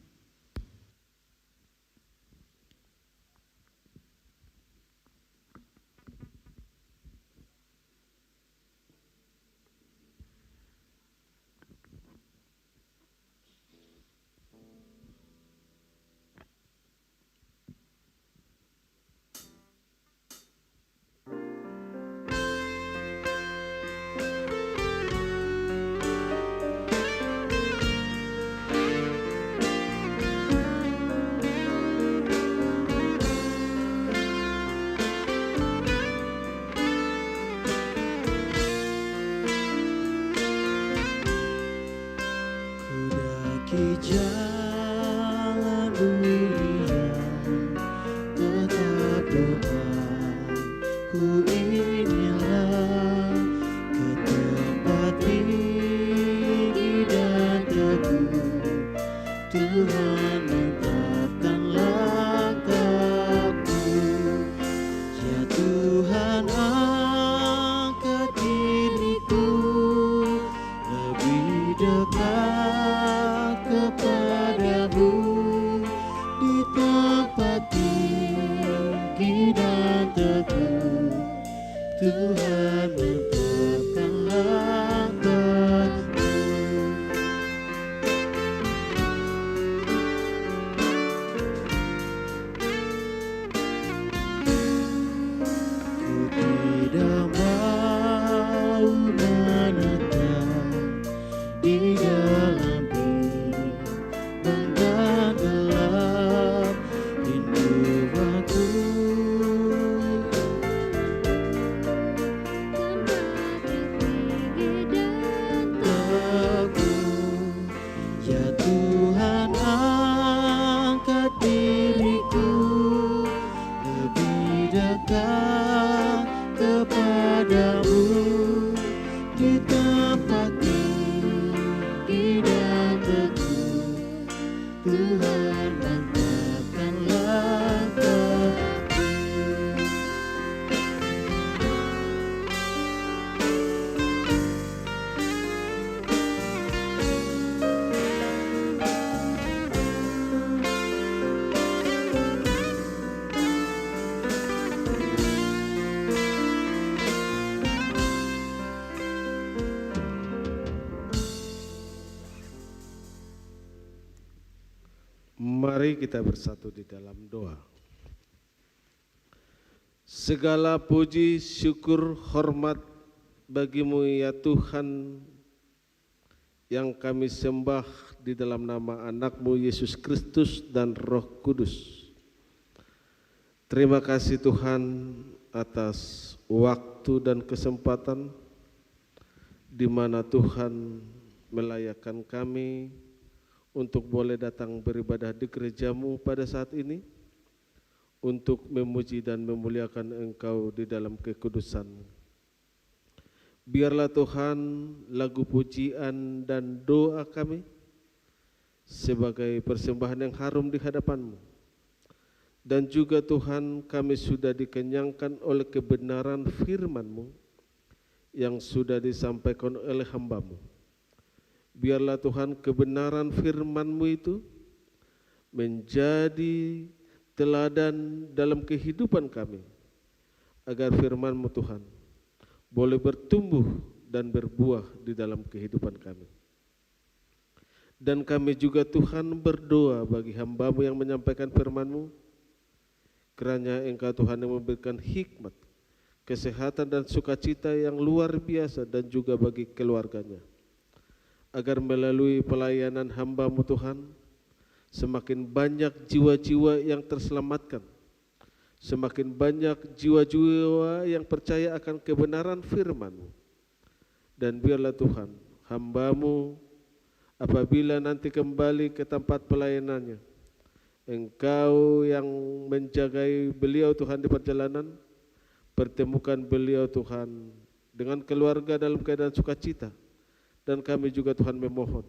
inilah ke tempat tinggi dan teguh. Tuhan menetapkan langkahku. Ya Tuhan, angkat diriku lebih dekat kepadamu di tempat tinggi dan teguh. Tuhan menetapkan langkahku. Ku tidak mau menetap di dalam bimbang dan gelap. Rindu aku teguh. Ya Tuhan, angkat diriku lebih dekat kepadamu di tempat tinggi dan teguh. Tuhan mantapkan langkahku. Mari kita bersatu di dalam doa. Segala puji, syukur, hormat bagimu ya Tuhan, yang kami sembah di dalam nama anak-Mu Yesus Kristus dan Roh Kudus. Terima kasih Tuhan atas waktu dan kesempatan di mana Tuhan melayakkan kami untuk boleh datang beribadah di gereja-Mu pada saat ini, untuk memuji dan memuliakan Engkau di dalam kekudusan-Mu. Biarlah Tuhan lagu pujian dan doa kami sebagai persembahan yang harum di hadapan-Mu. Dan juga Tuhan, kami sudah dikenyangkan oleh kebenaran firman-Mu yang sudah disampaikan oleh hamba-Mu. Biarlah Tuhan kebenaran firman-Mu itu menjadi teladan dalam kehidupan kami, agar firman-Mu Tuhan boleh bertumbuh dan berbuah di dalam kehidupan kami. Dan kami juga Tuhan berdoa bagi hamba-Mu yang menyampaikan firman-Mu, kiranya Engkau Tuhan yang memberikan hikmat, kesehatan dan sukacita yang luar biasa dan juga bagi keluarganya, agar melalui pelayanan hamba-Mu Tuhan, semakin banyak jiwa-jiwa yang terselamatkan, semakin banyak jiwa-jiwa yang percaya akan kebenaran firman-Mu. Dan biarlah Tuhan, hamba-Mu apabila nanti kembali ke tempat pelayanannya, Engkau yang menjagai beliau Tuhan di perjalanan, pertemukan beliau Tuhan dengan keluarga dalam keadaan sukacita. Dan kami juga Tuhan memohon,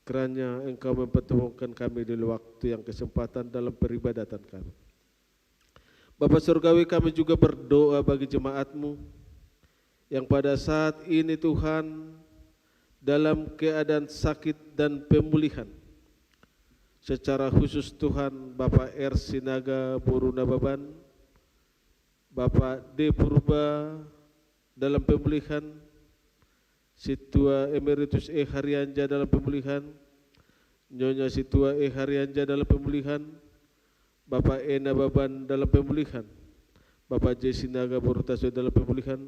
kiranya Engkau mempertemukan kami di waktu yang kesempatan dalam peribadatan kami. Bapa Surgawi, kami juga berdoa bagi jemaat-Mu yang pada saat ini Tuhan dalam keadaan sakit dan pemulihan. Secara khusus Tuhan, Bapak R. Sinaga Boruna Baban, Bapak D. Purba dalam pemulihan, Situa Emeritus E. Haryanja dalam pemulihan, Nyonya Situa E. Haryanja dalam pemulihan, Bapak Ena Baban dalam pemulihan, Bapak J. Sinaga Borutaso dalam pemulihan,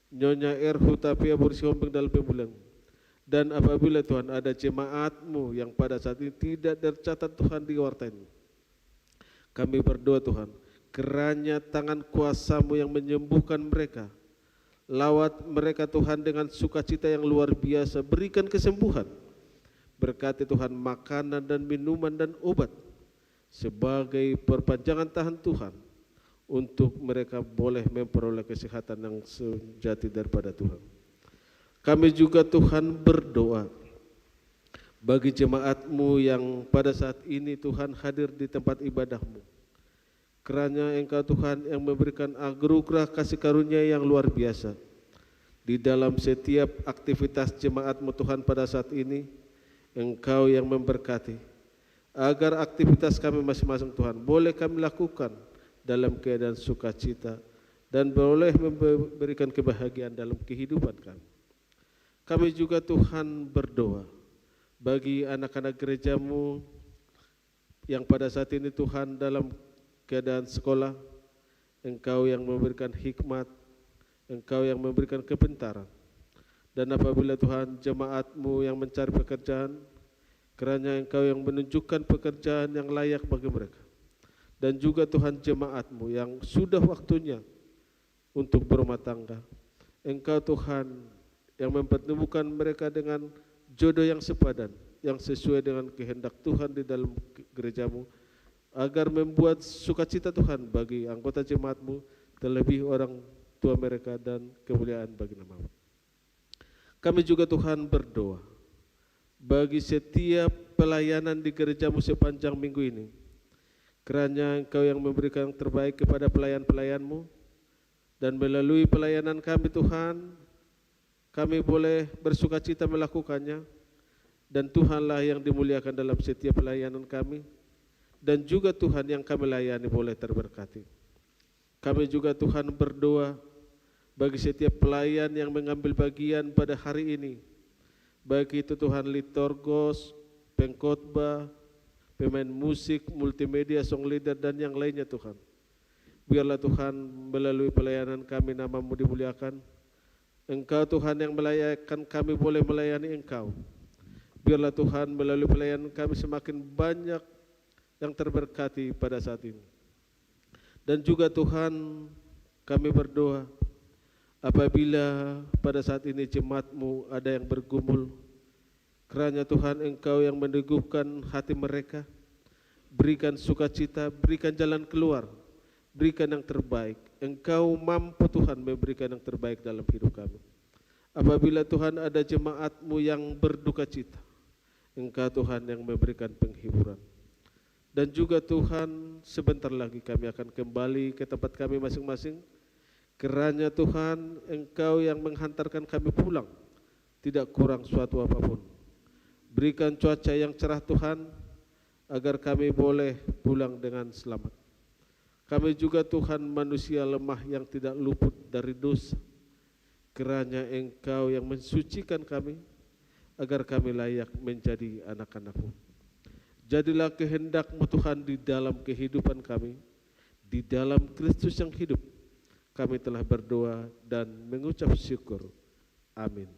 Nyonya R. Hutapia Borsiombeng dalam pemulihan. Dan apabila Tuhan ada jemaat-Mu yang pada saat ini tidak tercatat Tuhan di warta ini, kami berdoa Tuhan, kiranya tangan kuasa-Mu yang menyembuhkan mereka, lawat mereka Tuhan dengan sukacita yang luar biasa, berikan kesembuhan. Berkati Tuhan makanan dan minuman dan obat sebagai perpanjangan tangan Tuhan untuk mereka boleh memperoleh kesehatan yang sejati daripada Tuhan. Kami juga Tuhan berdoa bagi jemaat-Mu yang pada saat ini Tuhan hadir di tempat ibadah-Mu. Kiranya Engkau Tuhan yang memberikan anugerah kasih karunia yang luar biasa di dalam setiap aktivitas jemaat-Mu Tuhan pada saat ini. Engkau yang memberkati agar aktivitas kami masing-masing Tuhan boleh kami lakukan dalam keadaan sukacita dan boleh memberikan kebahagiaan dalam kehidupan kami. Kami juga Tuhan berdoa bagi anak-anak gereja-Mu yang pada saat ini Tuhan dalam keadaan sekolah. Engkau yang memberikan hikmat, Engkau yang memberikan kepintaran. Dan apabila Tuhan jemaat-Mu yang mencari pekerjaan, kiranya Engkau yang menunjukkan pekerjaan yang layak bagi mereka. Dan juga Tuhan jemaat-Mu yang sudah waktunya untuk berumah tangga, Engkau Tuhan yang mempertemukan mereka dengan jodoh yang sepadan, yang sesuai dengan kehendak Tuhan di dalam gereja-Mu, agar membuat sukacita Tuhan bagi anggota jemaat-Mu, terlebih orang tua mereka, dan kemuliaan bagi nama-Mu. Kami juga Tuhan berdoa bagi setiap pelayanan di gereja-Mu sepanjang minggu ini. Kiranya Engkau yang memberikan yang terbaik kepada pelayan-pelayan-Mu, dan melalui pelayanan kami Tuhan, kami boleh bersukacita melakukannya, dan Tuhanlah yang dimuliakan dalam setiap pelayanan kami, dan juga Tuhan yang kami layani boleh terberkati. Kami juga Tuhan berdoa bagi setiap pelayan yang mengambil bagian pada hari ini, baik itu Tuhan liturgos, pengkhotbah, pemain musik, multimedia, song leader, dan yang lainnya Tuhan. Biarlah Tuhan melalui pelayanan kami nama-Mu dimuliakan. Engkau Tuhan yang melayakan kami boleh melayani Engkau. Biarlah Tuhan melalui pelayanan kami semakin banyak yang terberkati pada saat ini. Dan juga Tuhan kami berdoa apabila pada saat ini jemaat-Mu ada yang bergumul, kiranya Tuhan Engkau yang meneguhkan hati mereka, berikan sukacita, berikan jalan keluar, berikan yang terbaik. Engkau mampu Tuhan memberikan yang terbaik dalam hidup kami. Apabila Tuhan ada jemaat-Mu yang berduka cita, Engkau Tuhan yang memberikan penghiburan. Dan juga Tuhan sebentar lagi kami akan kembali ke tempat kami masing-masing. Kiranya Tuhan Engkau yang menghantarkan kami pulang, tidak kurang suatu apapun. Berikan cuaca yang cerah Tuhan, agar kami boleh pulang dengan selamat. Kami juga Tuhan manusia lemah yang tidak luput dari dosa. Kiranya Engkau yang mensucikan kami, agar kami layak menjadi anak-anak-Mu. Jadilah kehendak-Mu Tuhan di dalam kehidupan kami, di dalam Kristus yang hidup. Kami telah berdoa dan mengucap syukur. Amin.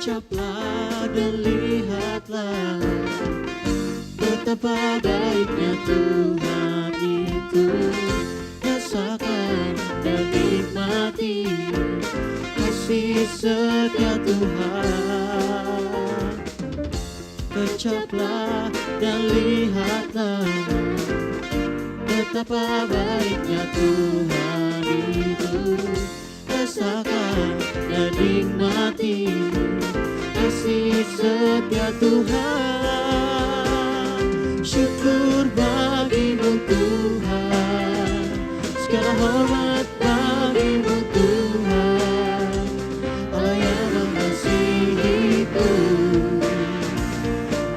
Ucaplah dan lihatlah betapa baiknya Tuhan itu. Rasakan dan nikmati kasih setia Tuhan. Ucaplah dan lihatlah betapa baiknya Tuhan itu. Rasakan dan nikmati kasih setia Tuhan. Syukur bagi-Mu Tuhan, segala hormat bagi-Mu Tuhan. Allah yang mengasihi-Ku,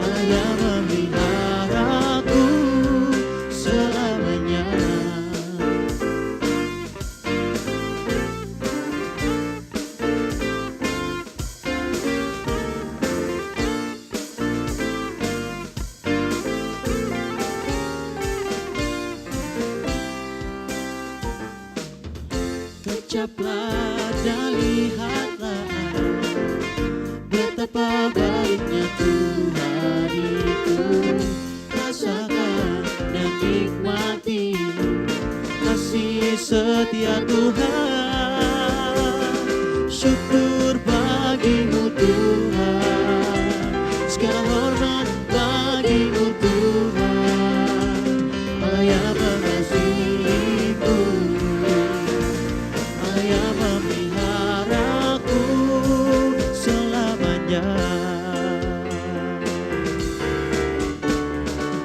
Allah yang memelihara-Ku selamanya. Ucaplah dan lihatlah betapa baiknya Tuhan itu. Rasakan dan nikmati kasih setia Tuhan. Syukur bagimu Tuhan, segala hormat bagimu Tuhan. Allah yang mengasihiku, Allah yang memeliharaku selamanya.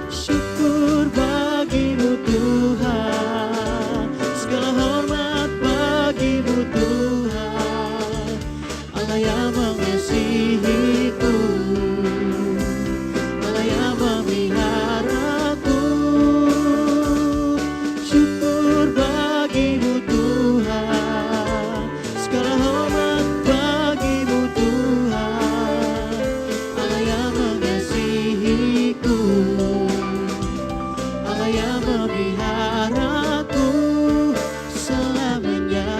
Syukur bagimu Tuhan, segala hormat bagimu Tuhan. Allah yang mengasihiku, Allah yang memeliharaku. Syukur bagimu Tuhan, segala hormat bagimu Tuhan. Allah yang mengasihiku, Allah yang memeliharaku selamanya.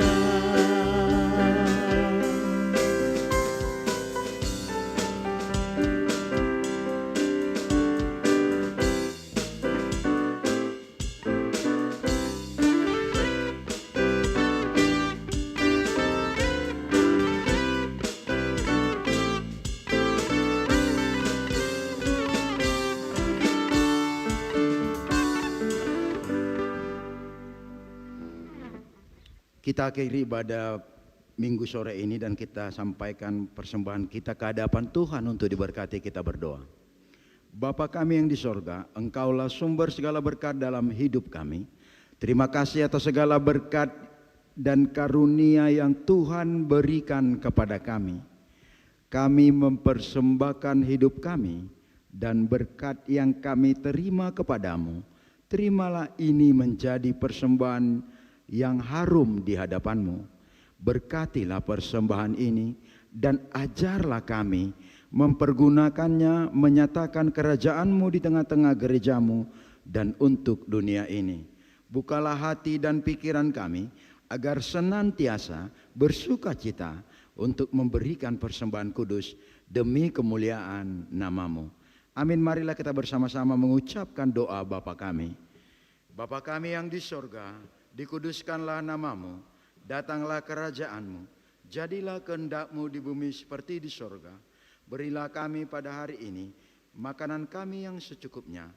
Kita akhiri ibadah minggu sore ini dan kita sampaikan persembahan kita ke hadapan Tuhan untuk diberkati. Kita berdoa. Bapa kami yang di sorga, Engkaulah sumber segala berkat dalam hidup kami. Terima kasih atas segala berkat dan karunia yang Tuhan berikan kepada kami. Kami mempersembahkan hidup kami dan berkat yang kami terima kepadamu. Terimalah ini menjadi persembahan yang harum di hadapanmu. Berkatilah persembahan ini dan ajarlah kami mempergunakannya menyatakan kerajaanmu di tengah-tengah gerejamu dan untuk dunia ini. Bukalah hati dan pikiran kami agar senantiasa bersuka cita untuk memberikan persembahan kudus demi kemuliaan namamu. Amin. Marilah kita bersama-sama mengucapkan doa Bapa kami. Bapa kami yang di sorga, dikuduskanlah namamu, datanglah kerajaanmu, jadilah kehendakmu di bumi seperti di sorga. Berilah kami pada hari ini makanan kami yang secukupnya,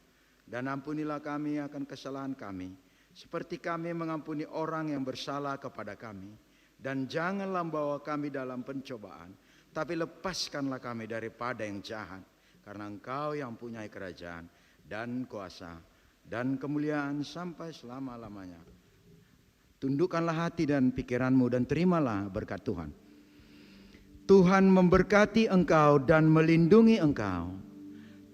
dan ampunilah kami akan kesalahan kami, seperti kami mengampuni orang yang bersalah kepada kami. Dan janganlah membawa kami dalam pencobaan, tapi lepaskanlah kami daripada yang jahat, karena Engkau yang punya kerajaan dan kuasa dan kemuliaan sampai selama-lamanya. Tundukkanlah hati dan pikiranmu dan terimalah berkat Tuhan. Tuhan memberkati engkau dan melindungi engkau.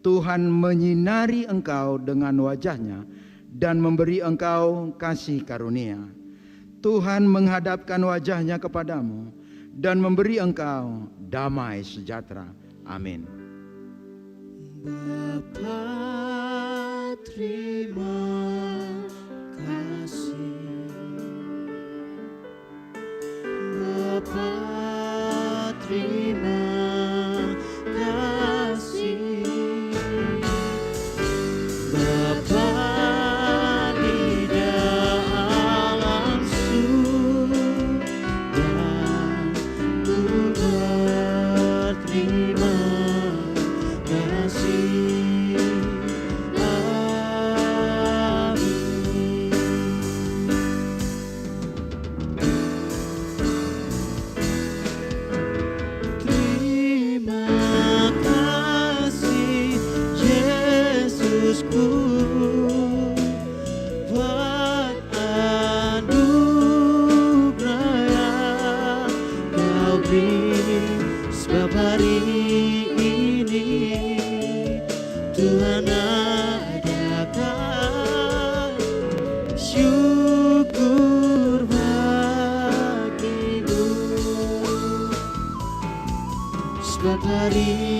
Tuhan menyinari engkau dengan wajahnya dan memberi engkau kasih karunia. Tuhan menghadapkan wajahnya kepadamu dan memberi engkau damai sejahtera. Amin. Bapa, terima kasih. Bapa, terima kasih. Bapa, di dalam surga, ku berterima kasih. Amin. Terima kasih Yesusku buat anugerah yang Kau beri, sebab hari ini Tuhan adakan syukur bagimu, sebab hari